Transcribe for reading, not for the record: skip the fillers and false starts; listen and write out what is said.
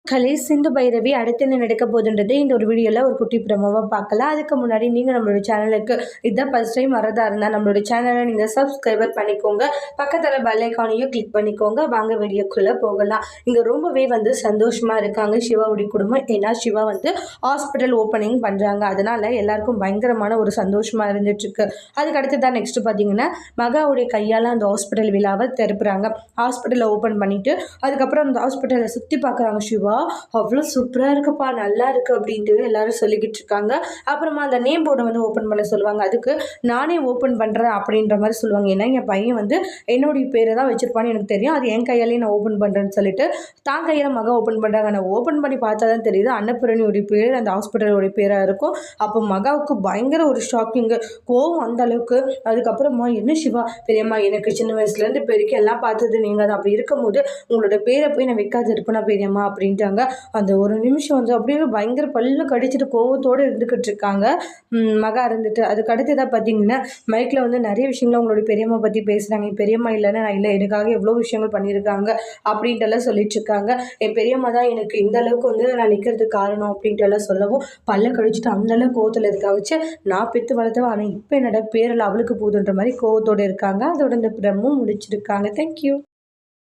கலை சிந்து பைரவி அடுத்து என்ன நடக்க போகுதுன்றது இந்த ஒரு வீடியோவில் ஒரு குட்டி ப்ரோமோவாக பார்க்கலாம். அதுக்கு முன்னாடி நீங்கள் நம்மளோட சேனலுக்கு இதான் ஃபர்ஸ்ட் டைம் வரதா இருந்தால் நம்மளோட சேனலை நீங்கள் சப்ஸ்கிரைபர் பண்ணிக்கோங்க. பக்கத்தில் பெல் ஐக்கானையும் கிளிக் பண்ணிக்கோங்க. வாங்க வீடியோக்குள்ளே போகலாம். இங்கே ரொம்பவே சந்தோஷமாக இருக்காங்க சிவாவுடைய குடும்பம். ஏன்னா சிவா ஹாஸ்பிட்டல் ஓப்பனிங் பண்ணுறாங்க. அதனால் எல்லாருக்கும் பயங்கரமான ஒரு சந்தோஷமாக இருந்துட்டுருக்கு. அதுக்கு அடுத்து தான் நெக்ஸ்ட்டு பார்த்தீங்கன்னா மகாவுடைய கையால் அந்த ஹாஸ்பிட்டல் விழாவை திறப்புறாங்க. ஹாஸ்பிட்டலை ஓப்பன் பண்ணிவிட்டு அதுக்கப்புறம் அந்த ஹாஸ்பிட்டலை சுற்றி பார்க்குறாங்க. சிவா அவ்வளோ சூப்பராக இருக்குப்பா, நல்லா இருக்குது அப்படின்ட்டு எல்லாரும் சொல்லிக்கிட்டு இருக்காங்க. அப்புறமா அந்த நேம் போர்டை ஓப்பன் பண்ண சொல்லுவாங்க. அதுக்கு நானே ஓப்பன் பண்ணுறேன் அப்படின்ற மாதிரி சொல்லுவாங்க. ஏன்னா என் பையன் என்னுடைய பேரை தான் வச்சுருப்பான்னு எனக்கு தெரியும், அது என் கையாலேயே நான் ஓப்பன் பண்ணுறேன்னு சொல்லிட்டு தான் கையில் மகா ஓப்பன் பண்ணுறாங்க. நான் ஓப்பன் பண்ணி பார்த்தா தான் தெரியுது அன்னபூரணியோடைய பேர் அந்த ஹாஸ்பிட்டலோடைய பேராக இருக்கும். அப்போ மகாவுக்கு பயங்கர ஒரு ஷாக்கிங்கு, கோவம் அந்த அளவுக்கு. அதுக்கப்புறமா என்ன சிவா பெரியம்மா, எனக்கு சின்ன வயசுலேருந்து பெருக்கி எல்லாம் பார்த்தது நீங்கள் தான், அப்படி இருக்கும்போது உங்களோட பேரை போய் நான் வைக்காது இருப்பேனா பெரியம்மா அப்படின்ட்டாங்க. அந்த ஒரு நிமிஷம் அப்படியே பயங்கர பல்லு கடிச்சிட்டு கோவத்தோடு இருந்துக்கிட்டு இருக்காங்க மகா இருந்துட்டு. அதுக்கு அடுத்ததாக பார்த்தீங்கன்னா மைக்கில் நிறைய விஷயங்கள் அவங்களுடைய பெரியம்மா பற்றி பேசுகிறாங்க. என் பெரியம்மா இல்லைன்னா நான் இல்லை, எனக்காக எவ்வளோ விஷயங்கள் பண்ணியிருக்காங்க அப்படின்ட்டுலாம் சொல்லிட்டு இருக்காங்க. என் பெரியம்மா தான் எனக்கு இந்த அளவுக்கு நான் நிற்கிறதுக்கு காரணம் அப்படின்ட்டு சொல்லவும் பல்ல கடிச்சிட்டு அந்தளவு கோவத்தில் இருக்க வச்சு நான் பெற்று வளர்த்தவன், ஆனால் இப்போ என்னோட பேரில் அவளுக்கு போதுன்ற மாதிரி கோவத்தோடு இருக்காங்க. அதோட இந்த பிரமும் முடிச்சிருக்காங்க. தேங்க்யூ.